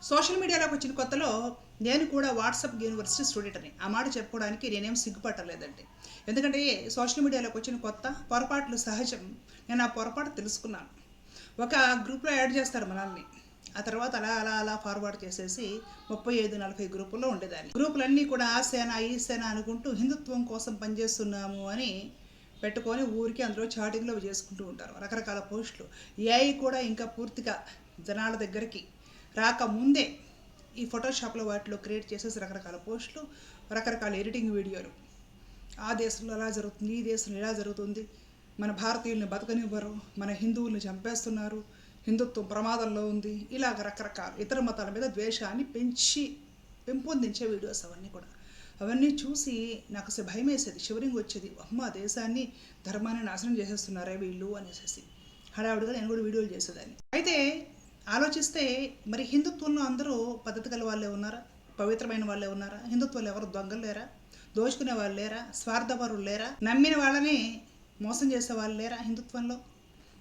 Social మీడియాలోకి వచ్చిన కొత్తలో నేను కూడా వాట్సాప్ యూనివర్సిటీ స్టూడెంట్ని. ఆ మాట చెప్పుకోవడానికి నేనేం సిగ్గుపట్టలేదండి. ఎందుకంటే సోషల్ మీడియాలోకి వచ్చిన కొత్త పొరపాట్లు సహజం. నేను ఆ పొరపాటు తెలుసుకున్నాను. ఒక గ్రూప్లో యాడ్ చేస్తారు మనల్ని. ఆ తర్వాత అలా అలా అలా ఫార్వర్డ్ చేసేసి 35-40 గ్రూపుల్లో ఉండేదాన్ని. గ్రూపులన్నీ కూడా ఆ సేన ఈ సేన అనుకుంటూ హిందుత్వం కోసం పనిచేస్తున్నాము అని పెట్టుకొని ఊరికి అందులో చాటింగ్లో చేసుకుంటూ ఉంటారు రకరకాల పోస్టులు. ఏఐ కూడా ఇంకా పూర్తిగా జనాల దగ్గరికి రాకముందే ఈ ఫోటోషాప్లో వాటిలో క్రియేట్ చేసేసి రకరకాల పోస్టులు, రకరకాల ఎడిటింగ్ వీడియోలు. ఆ దేశంలో అలా జరుగుతుంది, ఈ దేశంలో ఇలా జరుగుతుంది, మన భారతీయుల్ని బతకనివ్వరు, మన హిందువుల్ని చంపేస్తున్నారు, హిందుత్వం ప్రమాదంలో ఉంది, ఇలాగ రకరకాల ఇతర మతాల మీద ద్వేషాన్ని పెంపొందించే వీడియోస్ అవన్నీ కూడా. అవన్నీ చూసి నాకు అసలు భయం వేసేది, షివరింగ్ వచ్చేది. అమ్మ దేశాన్ని ధర్మాన్ని నాశనం చేసేస్తున్నారే వీళ్ళు అనేసి హడావుడిగా నేను కూడా వీడియోలు చేసేదాన్ని. అయితే ఆలోచిస్తే మరి హిందుత్వంలో అందరూ పద్ధతి గల వాళ్ళే ఉన్నారా, పవిత్రమైన వాళ్ళే ఉన్నారా? హిందుత్వంలో ఎవరు దొంగలు లేరా, దోచుకునే వాళ్ళు లేరా, స్వార్థపరులు లేరా, నమ్మిన వాళ్ళని మోసం చేసే వాళ్ళు లేరా హిందుత్వంలో?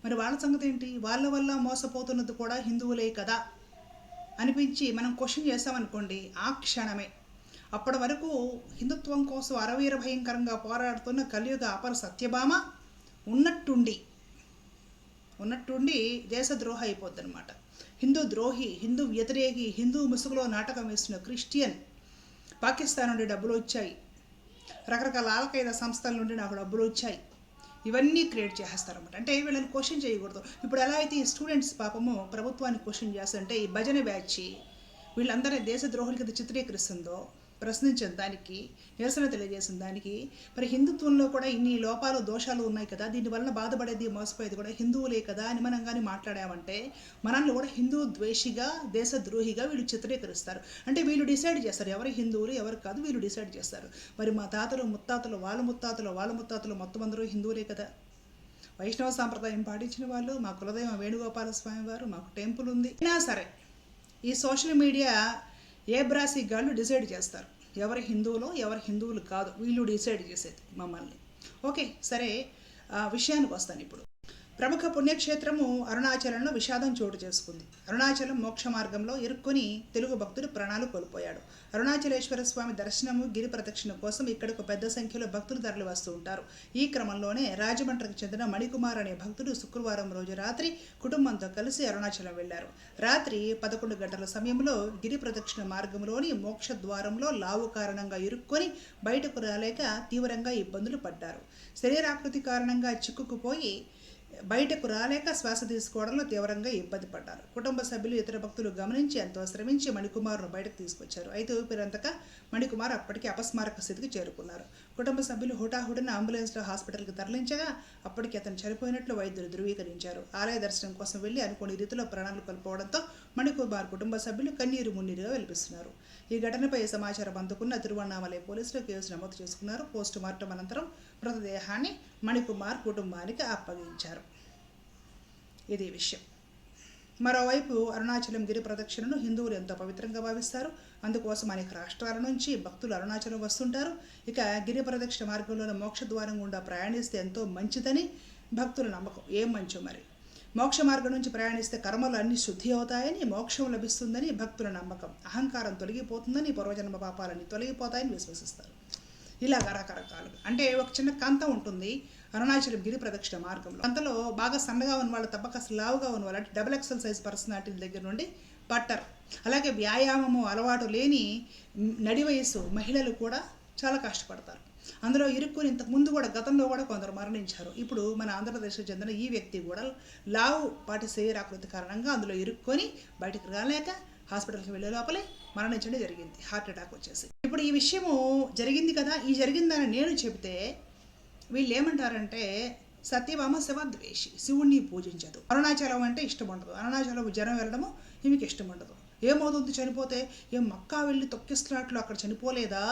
మరి వాళ్ళ సంగతి ఏంటి? వాళ్ళ వల్ల మోసపోతున్నది కూడా హిందువులే కదా అనిపించి మనం క్వశ్చన్ చేసామనుకోండి, ఆ క్షణమే అప్పటి వరకు హిందుత్వం కోసం అరవీర భయంకరంగా పోరాడుతున్న కలియుగ అపర సత్యభామ ఉన్నట్టుండి దేశద్రోహ అయిపోద్ది అనమాట. హిందూ ద్రోహి, హిందూ వ్యతిరేకి, హిందూ ముసుగులో నాటకం వేసిన క్రిస్టియన్, పాకిస్తాన్ నుండి డబ్బులు వచ్చాయి, రకరకాల ఆల్ఖైదా సంస్థల నుండి నాకు డబ్బులు వచ్చాయి, ఇవన్నీ క్రియేట్ చేస్తారన్నమాట. అంటే వీళ్ళని క్వశ్చన్ చేయకూడదు. ఇప్పుడు ఎలా అయితే ఈ స్టూడెంట్స్ పాపము ప్రభుత్వాన్ని క్వశ్చన్ చేస్తుంటే ఈ భజన బ్యాచ్ వీళ్ళందరినీ దేశద్రోహుల కింద చిత్రీకరిస్తుందో, ప్రశ్నించిన దానికి, నిరసన తెలియజేసిన దానికి, మరి హిందుత్వంలో కూడా ఇన్ని లోపాలు దోషాలు ఉన్నాయి కదా, దీనివల్ల బాధపడేది మోసపోయేది కూడా హిందువులే కదా అని మనం కానీ మాట్లాడామంటే మనల్ని కూడా హిందూ ద్వేషిగా, దేశద్రోహిగా వీళ్ళు చిత్రీకరిస్తారు. అంటే వీళ్ళు డిసైడ్ చేస్తారు ఎవరు హిందువులు ఎవరు కాదు, వీళ్ళు డిసైడ్ చేస్తారు. మరి మా తాతలు ముత్తాతలు వాళ్ళ ముత్తాతలు మొత్తం అందరూ హిందువులే కదా. వైష్ణవ సాంప్రదాయం పాటించిన వాళ్ళు, మా కులదైవం వేణుగోపాల స్వామి వారు, మాకు టెంపుల్ ఉంది. అయినా సరే ఈ సోషల్ మీడియా ఏ బ్రాసీ గాళ్ళు డిసైడ్ చేస్తారు ఎవరు హిందువులో ఎవరు హిందువులు కాదు, వీళ్ళు డిసైడ్ చేసేది మమ్మల్ని. ఓకే సరే, విషయానికి వస్తాను ఇప్పుడు. ప్రముఖ పుణ్యక్షేత్రము అరుణాచలంలో విషాదం చోటు చేసుకుంది. అరుణాచలం మోక్ష మార్గంలో ఇరుక్కొని తెలుగు భక్తుడు ప్రాణాలు కోల్పోయాడు. అరుణాచలేశ్వర స్వామి దర్శనము, గిరి ప్రదక్షిణ కోసం ఇక్కడకు పెద్ద సంఖ్యలో భక్తులు తరలి వస్తూ ఉంటారు. ఈ క్రమంలోనే రాజమండ్రికి చెందిన మణికుమార్ అనే భక్తుడు శుక్రవారం రోజు రాత్రి కుటుంబంతో కలిసి అరుణాచలం వెళ్లారు. రాత్రి 11 గంటల సమయంలో గిరి ప్రదక్షిణ మార్గంలోని మోక్ష ద్వారంలో లావు కారణంగా ఇరుక్కొని బయటకు రాలేక తీవ్రంగా ఇబ్బందులు పడ్డారు. శరీరాకృతి కారణంగా చిక్కుకుపోయి బయటకు రాలేక శ్వాస తీసుకోవడంలో తీవ్రంగా ఇబ్బంది పడ్డారు. కుటుంబ సభ్యులు ఇతర భక్తులు గమనించి ఎంతో శ్రమించి మణికుమార్ను బయటకు తీసుకొచ్చారు. అయితే ఊపిరంతక మణికుమార్ అప్పటికి అపస్మారక స్థితికి చేరుకున్నారు. కుటుంబ సభ్యులు హుటాహుడిన అంబులెన్స్లో హాస్పిటల్కి తరలించగా అప్పటికి అతను చనిపోయినట్లు వైద్యులు ధృవీకరించారు. ఆలయ దర్శనం కోసం వెళ్లి అనుకోని రీతిలో ప్రాణాలు కోల్పోవడంతో మణికుమార్ కుటుంబ సభ్యులు కన్నీరు మున్నీరుగా వెలిపిస్తున్నారు. ఈ ఘటనపై సమాచారం అందుకున్న తిరువణామలై పోలీసులు కేసు నమోదు చేసుకున్నారు. పోస్టు మార్టం అనంతరం మృతదేహాన్ని మణికుమార్ కుటుంబానికి అప్పగించారు. ఇది విషయం. మరోవైపు అరుణాచలం గిరి ప్రదక్షిణను హిందువులు ఎంతో పవిత్రంగా భావిస్తారు. అందుకోసం అనేక రాష్ట్రాల నుంచి భక్తులు అరుణాచలం వస్తుంటారు. ఇక గిరి ప్రదక్షిణ మార్గంలోని మోక్ష ద్వారం గుండా ప్రయాణిస్తే ఎంతో మంచిదని భక్తుల నమ్మకం. ఏం మంచో మరి. మోక్ష మార్గం నుంచి ప్రయాణిస్తే కర్మలు అన్ని శుద్ధి అవుతాయని, మోక్షం లభిస్తుందని భక్తుల నమ్మకం. అహంకారం తొలగిపోతుందని, పూర్వజన్మ పాపాలన్నీ తొలగిపోతాయని విశ్వసిస్తారు. ఇలా రకరకాలుగా అంటే ఒక చిన్న కంత ఉంటుంది అరుణాచలం గిరి ప్రదక్షిణ మార్గంలో. అంతలో బాగా సన్నగా ఉన్న వాళ్ళు తప్ప కాస్త లావుగా ఉన్న వాళ్ళు, అంటే డబుల్ ఎక్సెల్ సైజ్ పర్సనాలిటీల దగ్గర నుండి పట్టరు. అలాగే వ్యాయామము అలవాటు లేని నడి వయసు మహిళలు కూడా చాలా కష్టపడతారు. అందులో ఇరుక్కుని ఇంతకుముందు కూడా గతంలో కూడా కొందరు మరణించారు. ఇప్పుడు మన ఆంధ్రప్రదేశ్కి చెందిన ఈ వ్యక్తి కూడా లావు పాటి శరీరాకృతి కారణంగా అందులో ఇరుక్కొని బయటకు రాలేక హాస్పిటల్కి వెళ్ళే లోపలే మరణించడం జరిగింది, హార్ట్ అటాక్ వచ్చేసి. ఇప్పుడు ఈ విషయము జరిగింది కదా, ఈ జరిగిందని నేను చెబితే వీళ్ళు ఏమంటారంటే సత్యభామ శివద్వేషి, శివుణ్ణి పూజించదు, అరుణాచలం అంటే ఇష్టం ఉండదు, అరుణాచలం జనం వెళ్ళడము ఈమెకి ఇష్టం ఉండదు. ఏమవుతుంది చనిపోతే? ఏం మక్కా వెళ్ళి తొక్కిస్లాట్లో అక్కడ చనిపోలేదా?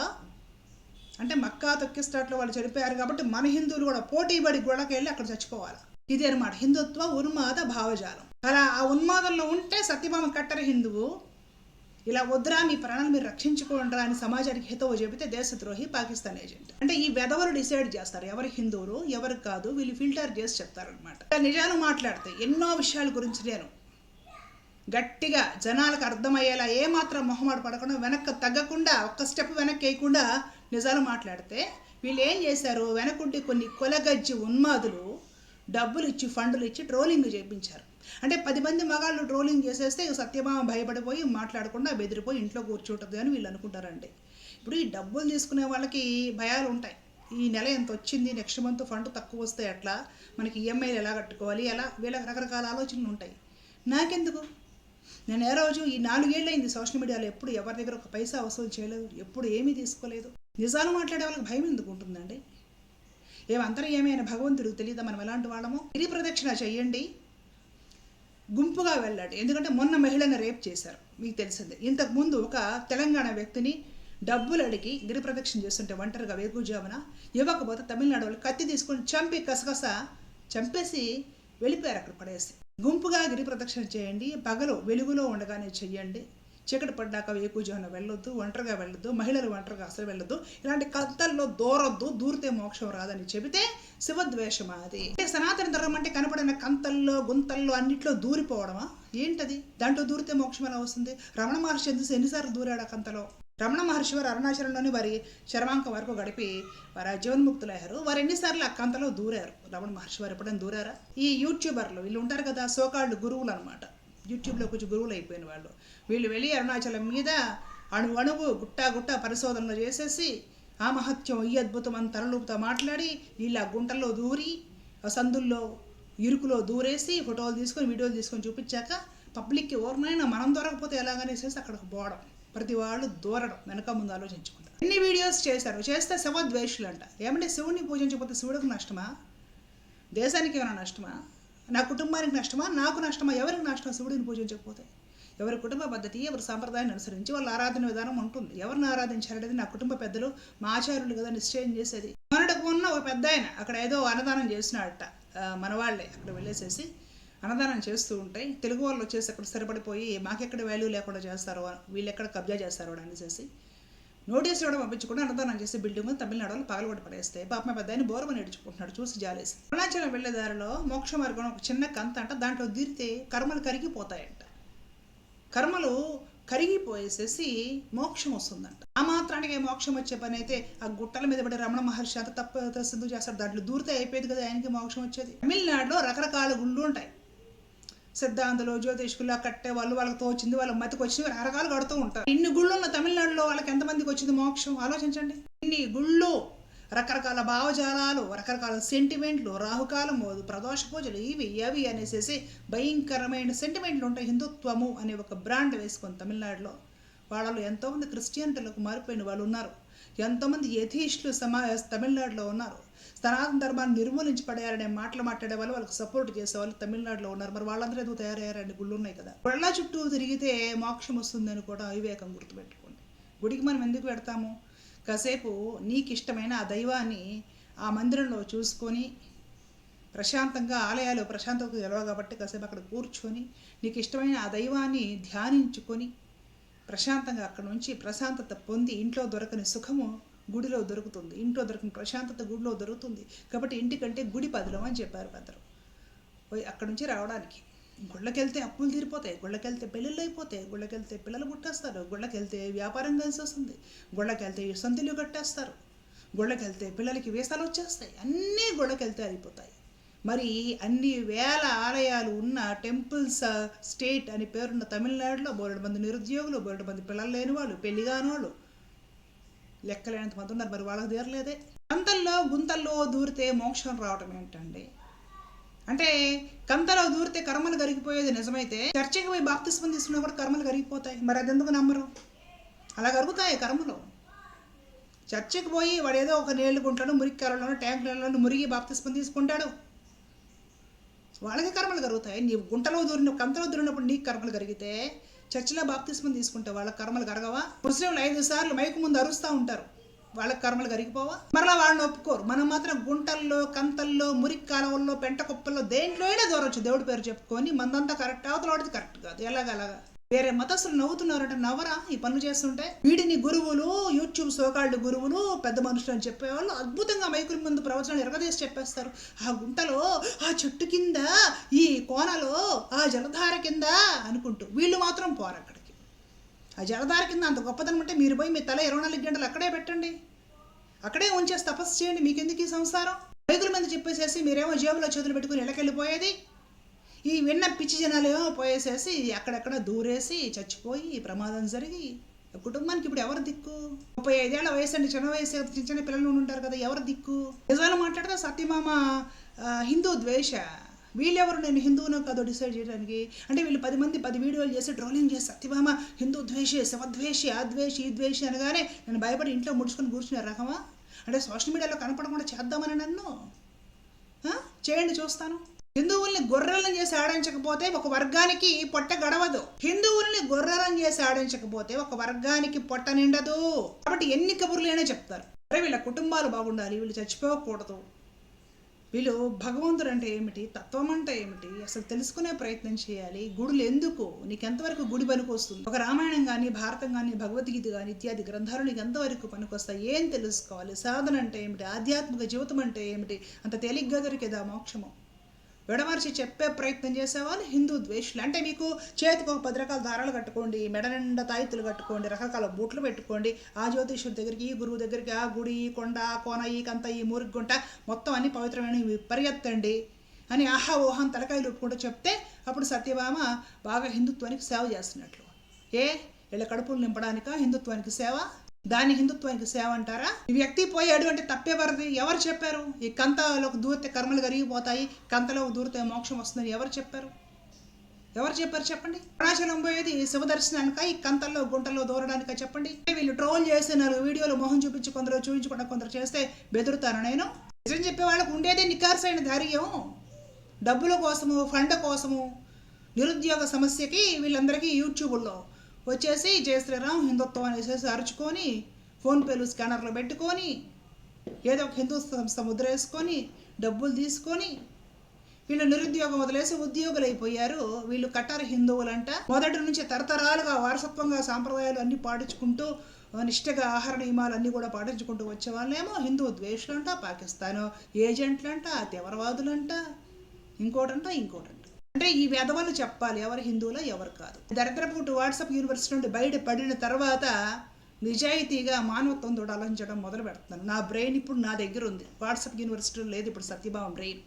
అంటే మక్కా తొక్కిస్లాట్లో వాళ్ళు చనిపోయారు కాబట్టి మన హిందువులు కూడా పోటీపడి గొడవకి వెళ్ళి అక్కడ చచ్చిపోవాలి. ఇది అనమాట హిందుత్వ ఉన్మాద భావజాలం. అలా ఆ ఉన్మాదంలో ఉంటే సత్యభామ కట్టర హిందువు, ఇలా వద్దురా మీ ప్రాణాలు మీరు రక్షించుకోండిరా అని సమాజానికి హితవు చెబితే దేశద్రోహి, పాకిస్తాన్ ఏజెంట్. అంటే ఈ వెధవలు డిసైడ్ చేస్తారు ఎవరు హిందువులు ఎవరు కాదు, వీళ్ళు ఫిల్టర్ చేసి చెప్తారనమాట. నిజాలు మాట్లాడితే ఎన్నో విషయాల గురించి గట్టిగా జనాలకు అర్థమయ్యేలా ఏమాత్రం మొహమాట పడకుండా వెనక్కి తగ్గకుండా ఒక్క స్టెప్ వెనక్కి వేయకుండా నిజాలు మాట్లాడితే వీళ్ళు ఏం చేశారు, వెనకుండి కొన్ని కొలగజ్జి ఉన్మాదులు డబ్బులు ఇచ్చి ఫండ్లు ఇచ్చి ట్రోలింగ్ చేయించారు. అంటే 10 మంది మగాళ్ళు ట్రోలింగ్ చేసేస్తే సత్యభామ భయపడిపోయి మాట్లాడకుండా బెదిరిపోయి ఇంట్లో కూర్చుంటుంది అని వీళ్ళు అనుకుంటారండి. ఇప్పుడు ఈ డబ్బులు తీసుకునే వాళ్ళకి భయాలు ఉంటాయి. ఈ నెల ఎంత వచ్చింది, నెక్స్ట్ మంత్ ఫండ్ తక్కువ వస్తే ఎట్లా, మనకి ఈఎంఐలు ఎలా కట్టుకోవాలి, ఎలా, వీళ్ళకి రకరకాల ఆలోచనలు ఉంటాయి. నాకెందుకు, నేను ఏ రోజు ఈ 4 ఏళ్ళు అయింది సోషల్ మీడియాలో ఎప్పుడు ఎవరి దగ్గర ఒక పైసా వసూలు చేయలేదు, ఎప్పుడు ఏమీ తీసుకోలేదు. నిజాలు మాట్లాడే వాళ్ళకి భయం ఎందుకు ఉంటుందండి? ఏమైనా భగవంతుడికి తెలియదా మనం ఎలాంటి వాళ్ళమో? గిరి ప్రదక్షిణ చెయ్యండి, గుంపుగా వెళ్ళండి. ఎందుకంటే మొన్న మహిళను రేప్ చేశారు, మీకు తెలిసిందే. ఇంతకుముందు ఒక తెలంగాణ వ్యక్తిని డబ్బులు అడిగి గిరి ప్రదక్షిణ చేస్తుంటే ఒంటరిగా వేకుజామున ఇవ్వకపోతే తమిళనాడు వాళ్ళు కత్తి తీసుకొని చంపి కసకస చంపేసి వెళ్ళిపోయారు అక్కడ పడేసి. గుంపుగా గిరి ప్రదక్షిణ చేయండి, పగలు వెలుగులో ఉండగానే చెయ్యండి. చీకటి పడ్డాక వేకుజామున వెళ్ళొద్దు, ఒంటరిగా వెళ్ళొద్దు, మహిళలు ఒంటరిగా అసలు వెళ్ళొద్దు, ఇలాంటి కథల్లో దూరొద్దు, దూరితే మోక్షం రాదని చెబితే శివద్వేషమా అది? అంటే సనాతన ధర్మం అంటే కనపడిన కంతల్లో గుంతల్లో అన్నిట్లో దూరిపోవడమా ఏంటది? దాంట్లో దూరితే మోక్షం ఎలా వస్తుంది? రమణ మహర్షి ఎన్నిసార్లు దూరాడు ఆ కంతలో? రమణ మహర్షి వారు అరుణాచలంలోని వారి చర్మాంకం వరకు గడిపి వారు జీవన్ముక్తులయ్యారు. వారు ఎన్నిసార్లు ఆ కంతలో దూరారు? రమణ మహర్షి వారు ఎప్పుడైనా దూరారా? ఈ యూట్యూబర్లు వీళ్ళు ఉంటారు కదా, సోకాళ్ళు గురువులు అనమాట, యూట్యూబ్లో కొంచెం గురువులు అయిపోయిన వాళ్ళు, వీళ్ళు వెళ్ళి అరుణాచలం మీద అణువు గుట్టా పరిశోధనలు చేసేసి ఆ మహత్యం ఈ అద్భుతం అని తలలూపుతో మాట్లాడి వీళ్ళు ఆ గుంటల్లో దూరి ఆ సందుల్లో ఇరుకులో దూరేసి ఫోటోలు తీసుకొని వీడియోలు తీసుకొని చూపించాక పబ్లిక్కి ఎవరినైనా మనం దొరకపోతే ఎలాగనేసేసి అక్కడికి పోవడం, ప్రతి వాళ్ళు దూరడం, వెనక ముందు ఆలోచించుకుంటారు. ఎన్ని వీడియోస్ చేశారు, చేస్తే శివద్వేషులు అంట. ఏమంటే శివుడిని పూజించకపోతే శివుడికి నష్టమా? దేశానికి ఏమైనా నష్టమా? నా కుటుంబానికి నష్టమా? నాకు నష్టమా? ఎవరికి నష్టం శివుడిని పూజించకపోతే? ఎవరి కుటుంబ పద్ధతి, ఎవరి సాంప్రదాయాన్ని అనుసరించి వాళ్ళ ఆరాధన విధానం ఉంటుంది. ఎవరిని ఆరాధించాలనేది నా కుటుంబ పెద్దలు, మా ఆచార్యులు కదా నిశ్చయం చేసేది. మొన్నటికి ఉన్న ఒక పెద్ద ఆయన అక్కడ ఏదో అన్నదానం చేసినాడట, మన వాళ్ళే అక్కడ వెళ్ళేసేసి అన్నదానం చేస్తూ ఉంటాయి. తెలుగు వాళ్ళు వచ్చేసి అక్కడ స్థిరపడిపోయి మాకెక్కడ వాల్యూ లేకుండా చేస్తారో, వీళ్ళు ఎక్కడ కబ్జా చేస్తారో అనేసి నోటీసులు కూడా పంపించకుండా అన్నదానం చేసి బిల్డింగ్ తమిళనాడు వాళ్ళు పగలగొట్టి పడేస్తే పాప పెద్ద ఆయన బోరమని నేర్చుకుంటున్నాడు చూసి జాలేసి. అరుణాచలం వెళ్ళే దారిలో మోక్ష మార్గం ఒక చిన్న కంత అంట, దాంట్లో దిరితే కర్మలు కరిగిపోతాయంట. కర్మలు కరిగిపోయేసేసి మోక్షం వస్తుందంట. ఆ మాత్రానికి మోక్షం వచ్చే పని అయితే ఆ గుట్టల మీద పడి రమణ మహర్షి అంత తప్పు ఎందుకు చేస్తాడు? దాంట్లో దూరితే అయిపోయేది కదా ఆయనకి మోక్షం వచ్చేది. తమిళనాడులో రకరకాల గుళ్ళు ఉంటాయి. సిద్ధాంతులు, జ్యోతిష్కులు, కట్టే వాళ్ళు, వాళ్ళకి తోచింది, వాళ్ళ మతికి వచ్చింది రకరకాలు కడుతూ ఉంటారు. ఇన్ని గుళ్ళు ఉన్న తమిళనాడులో వాళ్ళకి ఎంతమందికి వచ్చింది మోక్షం ఆలోచించండి. ఇన్ని గుళ్ళు, రకరకాల భావజాలాలు, రకరకాల సెంటిమెంట్లు, రాహుకాలం, ప్రదోష పూజలు, ఇవి అవి అనేసి భయంకరమైన సెంటిమెంట్లు ఉంటాయి. హిందుత్వము అనే ఒక బ్రాండ్ వేసుకొని తమిళనాడులో వాళ్ళు ఎంతోమంది క్రిస్టియన్లకు మారిపోయిన వాళ్ళు ఉన్నారు. ఎంతోమంది యథీష్లు తమిళనాడులో ఉన్నారు. సనాతన ధర్మాన్ని నిర్మూలించి పడేయాలనే మాటలు మాట్లాడే వాళ్ళు, వాళ్ళకి సపోర్ట్ చేసే వాళ్ళు తమిళనాడులో ఉన్నారు. మరి వాళ్ళందరూ ఎందుకు తయారయ్యారండి? గుళ్ళు ఉన్నాయి కదా. గుళ్ళ చుట్టూ తిరిగితే మోక్షం వస్తుందని కూడా అవివేకం గుర్తుపెట్టుకోండి. గుడికి మనం ఎందుకు పెడతాము? కాసేపు నీకు ఇష్టమైన ఆ దైవాన్ని ఆ మందిరంలో చూసుకొని ప్రశాంతంగా, ఆలయాలు ప్రశాంతత గెలవ కాబట్టి కాసేపు అక్కడ కూర్చొని నీకు ఇష్టమైన ఆ దైవాన్ని ధ్యానించుకొని ప్రశాంతంగా అక్కడ నుంచి ప్రశాంతత పొంది ఇంట్లో దొరకని సుఖము గుడిలో దొరుకుతుంది, ఇంట్లో దొరకని ప్రశాంతత గుడిలో దొరుకుతుంది. కాబట్టి ఇంటికంటే గుడి పదిలం అని చెప్పారు పెద్దలు. పోయి అక్కడ నుంచి రావడానికి గుళ్ళకెళ్తే అప్పులు తీరిపోతాయి, గుళ్ళకెళ్తే పెళ్ళిళ్ళు అయిపోతాయి, గుళ్ళకెళ్తే పిల్లలు పుట్టేస్తారు, గుళ్ళకెళ్తే వ్యాపారం కలిసి వస్తుంది, గుళ్ళకెళ్తే సంతులు కట్టేస్తారు, గుళ్ళకెళ్తే పిల్లలకి వేసాలు వచ్చేస్తాయి, అన్నీ గుళ్ళకెళ్తే అయిపోతాయి. మరి అన్ని వేల ఆలయాలు ఉన్న టెంపుల్స్ స్టేట్ అని పేరున్న తమిళనాడులో బోలెడు మంది నిరుద్యోగులు, బోలెడు మంది పిల్లలు లేని వాళ్ళు, పెళ్లి కాని వాళ్ళు లెక్కలేనంత మంది ఉన్నారు. మరి వాళ్ళకి తీరలేదే. కంతల్లో గుంతల్లో దూరితే మోక్షం రావటం ఏంటండి? అంటే కంతలో దూరితే కర్మలు కరిగిపోయేది నిజమైతే చర్చికి పోయి బాప్తిస్మం తీసుకున్నా కూడా కర్మలు కరిగిపోతాయి. మరి అది ఎందుకు నమ్మరు? అలా కరుగుతాయి కర్మలు. చర్చికి పోయి వాడు ఏదో ఒక నీళ్ళు గుంటలను, మురిక్కాలలోనూ, ట్యాంకులలో మురిగి బాప్తిస్మం తీసుకుంటాడు, వాళ్ళకి కర్మలు కరుగుతాయి. నీవు గుంటలో దూరిన, కంతలో దూరినప్పుడు నీకు కర్మలు కరిగితే చర్చిలో బాప్తిస్మం తీసుకుంటే వాళ్ళకి కర్మలు కరగవా? ముస్లింలు 5 సార్లు మైకు ముందు అరుస్తూ ఉంటారు, వాళ్ళకి కర్మలు కరిగిపోవా? మరలా వాళ్ళని ఒప్పుకోరు. మనం మాత్రం గుంటల్లో, కంతల్లో, మురికి కాలువల్లో, పెంట కుప్పల్లో దేంట్లో అయినా దూరవచ్చు దేవుడి పేరు చెప్పుకొని. మందంతా కరెక్ట్, అవతల వాడిది కరెక్ట్ కాదు. ఎలాగలాగా వేరే మతస్థులు నవ్వుతున్నారంటే నవ్వరా ఈ పనులు చేస్తుంటే? వీడిని గురువులు, యూట్యూబ్ సోకాళ్ళు గురువులు, పెద్ద మనుషులు అని చెప్పేవాళ్ళు అద్భుతంగా మైకుల ముందు ప్రవచనాలు ఎరగదీసి చెప్పేస్తారు. ఆ గుంటలో, ఆ చెట్టు కింద, ఈ కోనలో, ఆ జలధార కింద అనుకుంటూ. వీళ్ళు మాత్రం పోరు అక్కడికి. ఆ జలధార కింద అంత గొప్పదనం అంటే మీరు పోయి మీ తల 24 గంటలు అక్కడే పెట్టండి, అక్కడే ఉంచేసి తపస్సు చేయండి. మీకెందుకు ఈ సంసారం? మైకుల మీద చెప్పేసేసి మీరేమో జేబులో చేతులు పెట్టుకుని ఇళ్ళకెళ్ళిపోయేది. ఈ విన్న పిచ్చి జనాలేమో పోయేసేసి అక్కడక్కడ దూరేసి చచ్చిపోయి ప్రమాదం జరిగి కుటుంబానికి ఇప్పుడు ఎవరు దిక్కు? 35 ఏళ్ల వయసు అండి, చిన్న వయసు, చిన్న చిన్న పిల్లలు ఉంటారు కదా, ఎవరు దిక్కు? నిజాలు మాట్లాడితే సత్యమామ హిందూ ద్వేష. వీళ్ళెవరు నేను హిందువునో కాదో డిసైడ్ చేయడానికి? అంటే వీళ్ళు 10 మంది 10 వీడియోలు చేసి ట్రోలింగ్ చేసి సత్యమామ హిందూ ద్వేషి, శవద్వేషి, ఆ ద్వేషి, ఈ ద్వేషి అనగానే నేను భయపడి ఇంట్లో ముడుచుకొని కూర్చునే రకమా? అంటే సోషల్ మీడియాలో కనపడకుండా చేద్దామని నన్ను చేయండి, చూస్తాను. హిందువుల్ని గొర్రెలను చేసి ఆడించకపోతే ఒక వర్గానికి పొట్ట గడవదు. హిందువుల్ని గొర్రెలను చేసి ఆడించకపోతే ఒక వర్గానికి పొట్ట నిండదు. కాబట్టి ఎన్ని కబుర్లైనా చెప్తారు. అరే వీళ్ళ కుటుంబాలు బాగుండాలి, వీళ్ళు చచ్చిపోకూడదు, వీళ్ళు భగవంతుడు అంటే ఏమిటి, తత్వం అంటే ఏమిటి అసలు తెలుసుకునే ప్రయత్నం చేయాలి. గుడులు ఎందుకు, నీకు ఎంతవరకు గుడి పనికొస్తుంది? ఒక రామాయణం కానీ, భారతం కానీ, భగవద్గీత కానీ ఇత్యాది గ్రంథాలు నీకు ఎంతవరకు పనికొస్తాయి? ఏం తెలుసుకోవాలి? సాధన అంటే ఏమిటి, ఆధ్యాత్మిక జీవితం అంటే ఏమిటి? అంత తేలిగ్గా దొరికేదా మోక్షము? విడమర్చి చెప్పే ప్రయత్నం చేసేవాళ్ళు హిందూ ద్వేషులు. అంటే మీకు చేతికి ఒక 10 రకాల దారాలు కట్టుకోండి, మెడ నిండా తాయితులు కట్టుకోండి, రకరకాల బూట్లు పెట్టుకోండి, ఆ జ్యోతిష్యుడి దగ్గరికి, ఈ గురువు దగ్గరికి, ఆ గుడి, ఈ కొండ, ఆ కోన, ఈ కంత, ఈ మురికి గుంట మొత్తం అన్ని పవిత్రమైనవి పరిగెత్తండి అని ఆహా ఊహం తలకాయలు ఒప్పుకుంటూ చెప్తే అప్పుడు సత్యభామ బాగా హిందుత్వానికి సేవ చేస్తున్నట్లు. వీళ్ళ కడుపులు నింపడానికా హిందుత్వానికి సేవ? దాన్ని హిందుత్వానికి సేవ అంటారా? ఈ వ్యక్తి పోయాడు అంటే తప్పేవరది? ఎవరు చెప్పారు? ఈ కంతలోకి దూరితే కర్మలు కరిగిపోతాయి, కంతలోకి దూరితే మోక్షం వస్తుందని ఎవరు చెప్పారు? ఎవరు చెప్పారు చెప్పండి? అరుణాచలం పోయేది శివ దర్శనానిక, ఈ కంతల్లో గుంటల్లో దూరడానిక చెప్పండి? వీళ్ళు ట్రోల్ చేస్తున్నారు, వీడియోలో మొహం చూపించి కొందరు చూపించకుండా కొందరు చేస్తే బెదురుతాను నేను? నిజం చెప్పే వాళ్ళకు ఉండేదే నికార్సైన ధైర్యం. డబ్బుల కోసము, ఫండ్ కోసము, నిరుద్యోగ సమస్యకి వీళ్ళందరికీ యూట్యూబ్లో వచ్చేసి జయ శ్రీరామ్ హిందుత్వం అనేసి అరుచుకొని ఫోన్పేలు స్కానర్లో పెట్టుకొని ఏదో ఒక హిందూ సంస్థ ముద్ర వేసుకొని డబ్బులు తీసుకొని వీళ్ళు నిరుద్యోగం వదిలేసి ఉద్యోగులు అయిపోయారు. వీళ్ళు కట్టారు హిందువులంట. మొదటి నుంచి తరతరాలుగా వారసత్వంగా సాంప్రదాయాలు అన్నీ పాటించుకుంటూ నిష్ఠగా ఆహార నియమాలు అన్నీ కూడా పాటించుకుంటూ వచ్చే వాళ్ళేమో హిందూ ద్వేషులంట, పాకిస్తాన్ ఏజెంట్లంట, తీవ్రవాదులంట, ఇంకోటంట. అంటే ఈ వెధవలు చెప్పాలి ఎవరు హిందువులో ఎవరు కాదు. దరిద్రపుట్టు వాట్సాప్ యూనివర్సిటీ నుండి బయట పడిన తర్వాత నిజాయితీగా మానవత్వం తోడు ఆలోచించడం మొదలు పెడుతున్నాను. నా బ్రెయిన్ ఇప్పుడు నా దగ్గర ఉంది, వాట్సాప్ యూనివర్సిటీలో లేదు. ఇప్పుడు సత్యభామ బ్రెయిన్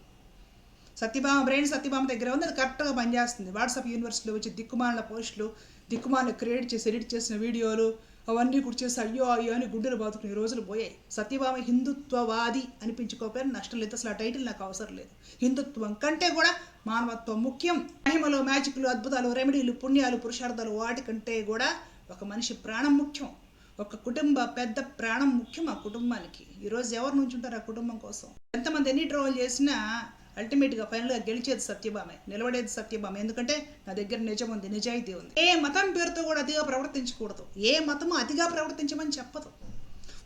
సత్యభామ దగ్గర ఉంది, అది కరెక్ట్గా పనిచేస్తుంది. వాట్సాప్ యూనివర్సిటీలో వచ్చి దిక్కుమాలిన పోస్టులు, దిక్కుమాలిన క్రియేట్ చేసి ఎడిట్ చేసిన వీడియోలు అవన్నీ కూడా చేసి అయ్యో అని గుడ్డలు బాదుకునే రోజులు పోయాయి. సత్యభామ హిందుత్వవాది అనిపించుకోకపోయినా నష్టం లేదు. అసలు ఆ టైటిల్ నాకు అవసరం లేదు. హిందుత్వం కంటే కూడా మానవత్వం ముఖ్యం. మహిమలు, మ్యాజిక్లు, అద్భుతాలు, రెమెడీలు, పుణ్యాలు, పురుషార్థాలు వాటికంటే కూడా ఒక మనిషి ప్రాణం ముఖ్యం. ఒక కుటుంబ పెద్ద ప్రాణం ముఖ్యం ఆ కుటుంబానికి. ఈరోజు ఎవరు నుంచి ఉంటారు ఆ కుటుంబం కోసం? ఎంతమంది ఎన్ని ట్రోల్ చేసినా అల్టిమేట్గా ఫైనల్గా గెలిచేది సత్యభామే, నిలబడేది సత్యభామే. ఎందుకంటే నా దగ్గర నిజం ఉంది, నిజాయితీ ఉంది. ఏ మతం పేరుతో కూడా అతిగా ప్రవర్తించకూడదు. ఏ మతము అతిగా ప్రవర్తించమని చెప్పదు.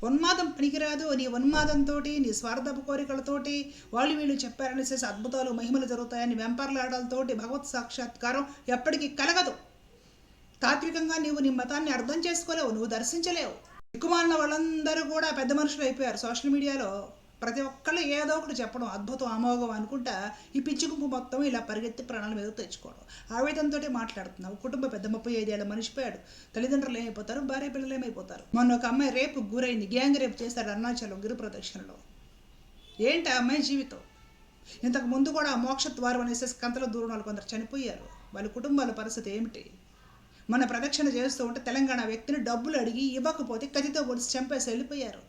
ఉన్మాదం పనికిరాదు. నీ ఉన్మాదంతో, నీ స్వార్థపు కోరికలతోటి వాళ్ళు వీళ్ళు చెప్పారనేసి అద్భుతాలు, మహిమలు జరుగుతాయని వెంపర్లాడాలతోటి భగవత్ సాక్షాత్కారం ఎప్పటికీ కలగదు. తాత్వికంగా నీవు నీ మతాన్ని అర్థం చేసుకోలేవు, నువ్వు దర్శించలేవు. దిక్కుమాలిన వాళ్ళందరూ కూడా పెద్ద మనుషులు అయిపోయారు. సోషల్ మీడియాలో ప్రతి ఒక్కళ్ళు ఏదో ఒకటి చెప్పడం అద్భుతం, అమోఘం అనుకుంటా ఈ పిచ్చి గుంపు మొత్తం ఇలా పరిగెత్తి ప్రాణాల మీద తెచ్చుకోవడం. ఆవేదంతో మాట్లాడుతున్నావు. కుటుంబ పెద్ద 35 ఏళ్ళ మనిషిపోయాడు. తల్లిదండ్రులు ఏమైపోతారు, భార్య పిల్లలు ఏమైపోతారు. మొన్న ఒక అమ్మాయి రేపు గురైంది, గ్యాంగ్ రేపు చేశాడు అరుణాచలం గిరి ప్రదక్షిణలో. ఏంటి ఆ అమ్మాయి జీవితం? ఇంతకు ముందు కూడా మోక్ష ద్వారం అనేసి కంతలో దూరం వాళ్ళు కొందరు చనిపోయారు. వాళ్ళ కుటుంబాల పరిస్థితి ఏమిటి? మన ప్రదక్షిణ చేస్తూ ఉంటే తెలంగాణ వ్యక్తిని డబ్బులు అడిగి ఇవ్వకపోతే కత్తితో పొడిచి చంపేసి వెళ్ళిపోయారు.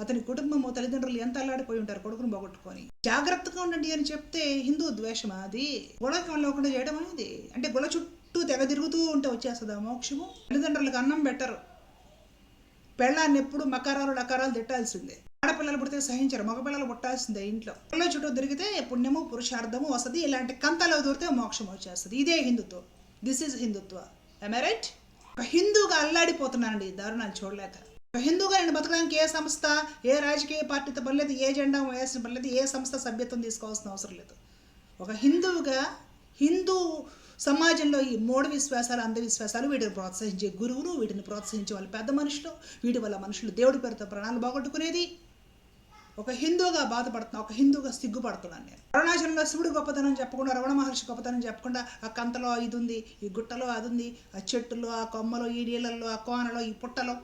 అతని కుటుంబము, తల్లిదండ్రులు ఎంత అల్లాడిపోయి ఉంటారు కొడుకును పోగొట్టుకొని. జాగ్రత్తగా ఉండండి అని చెప్తే హిందూ ద్వేషమా అది? గొడవకి లేకుండా చేయడం అనేది అంటే గొడవ చుట్టూ తెగ తిరుగుతూ ఉంటే వచ్చేస్తుందా మోక్షము? తల్లిదండ్రులకు అన్నం పెట్టరు. పెళ్ళాన్ని ఎప్పుడు మకారాలు లకారాలు తిట్టాల్సిందే. ఆడపిల్లలు పుడితే సహించరు, మగపిల్లలు పుట్టాల్సిందే. ఇంట్లో పిల్లల చుట్టూ తిరిగితే పుణ్యము, పురుషార్థము వస్తుంది. ఇలాంటి కంతలో దూరితే మోక్షం వచ్చేస్తుంది. ఇదే హిందుత్వం. This is Hindutva. am I right? ఒక హిందూగా అల్లాడిపోతున్నానండి ఈ దారుణాన్ని చూడలేక. ఒక హిందూగా నేను బతకడానికి ఏ సంస్థ, ఏ రాజకీయ పార్టీతో పనిలేదు, ఏ జెండా వేసిన పనిలేదు, ఏ సంస్థ సభ్యత్వం తీసుకోవాల్సిన అవసరం లేదు. ఒక హిందువుగా హిందూ సమాజంలో ఈ మూఢ విశ్వాసాలు, అంధవిశ్వాసాలు, వీటిని ప్రోత్సహించే గురువులు, వీటిని ప్రోత్సహించే వాళ్ళ పెద్ద మనుషులు, వీటి వల్ల మనుషులు దేవుడి పేరుతో ప్రాణాలు బాగొట్టుకునేది. ఒక హిందూగా బాధపడుతున్నా, ఒక హిందూగా సిగ్గుపడుతున్నాను నేను. అరుణాచలంలో శివుడు గొప్పతనం చెప్పకుండా, రమణ మహర్షి గొప్పతనం చెప్పకుండా, ఆ కంతలో ఇది ఉంది, ఈ గుట్టలో అది ఉంది, ఆ చెట్టులో, ఆ కొమ్మలో, ఈ నీళ్ళల్లో, ఆ కోనలో, ఈ పుట్టలో,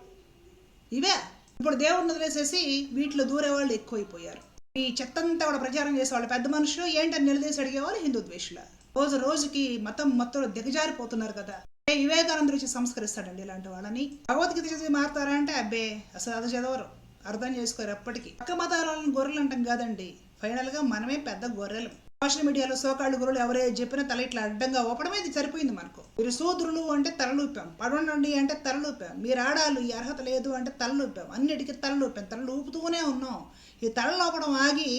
ఇవే. ఇప్పుడు దేవుడిని వదిలేసేసి వీటిలో దూరే వాళ్ళు ఎక్కువైపోయారు. ఈ చెత్తంతా కూడా ప్రచారం చేసేవాళ్ళు పెద్ద మనుషులు, ఏంటని నిలదీసి అడిగేవాళ్ళు హిందూ ద్వేషుల. రోజు రోజుకి మొత్తం దిగజారిపోతున్నారు కదా. వివేకానందుడు వచ్చి సంస్కరిస్తాడండి ఇలాంటి వాళ్ళని. భగవద్గీత చదివి మారుతారా అంటే అబ్బే, అసలు అది చదవరు, అర్థం చేసుకోరు ఎప్పటికీ. పక్క మతాలను గొర్రెలు అంటాం కాదండి, ఫైనల్గా మనమే పెద్ద గొర్రెలు. సోషల్ మీడియాలో సోకాళ్ళు గురువులు ఎవరే చెప్పినా తల ఇట్లా అడ్డంగా ఊపడం ఇది సరిపోయింది మనకు. మీరు శూద్రులు అంటే తలలూపాం, పడవండి అంటే తలలూపాం, మీరు ఆడాలు ఈ అర్హత లేదు అంటే తలలూపాం, అన్నిటికీ తలలూపాం, తలలు ఊపుతూనే ఉన్నాం. ఈ తల లోపడం ఆగి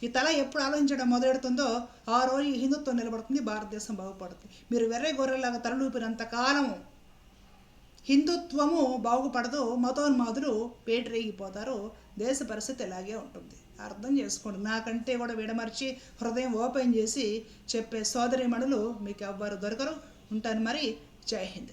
ఈ తల ఎప్పుడు ఆలోచించడం మొదలెడుతుందో ఆ రోజు ఈ హిందుత్వం నిలబడుతుంది, భారతదేశం బాగుపడుతుంది. మీరు వెర్రే గొర్రెలాగా తలలూపినంత కాలం హిందుత్వము బాగుపడదు, మతోన్మాదులు పేటరేగిపోతారు, దేశ పరిస్థితి ఇలాగే ఉంటుంది. అర్థం చేసుకోండి. నాకంటే కూడా విడమర్చి హృదయం ఓపెన్ చేసి చెప్పే సోదరీమణులు మీకు ఎవ్వరు దొరకరు. ఉంటాను మరి. జై హింద్.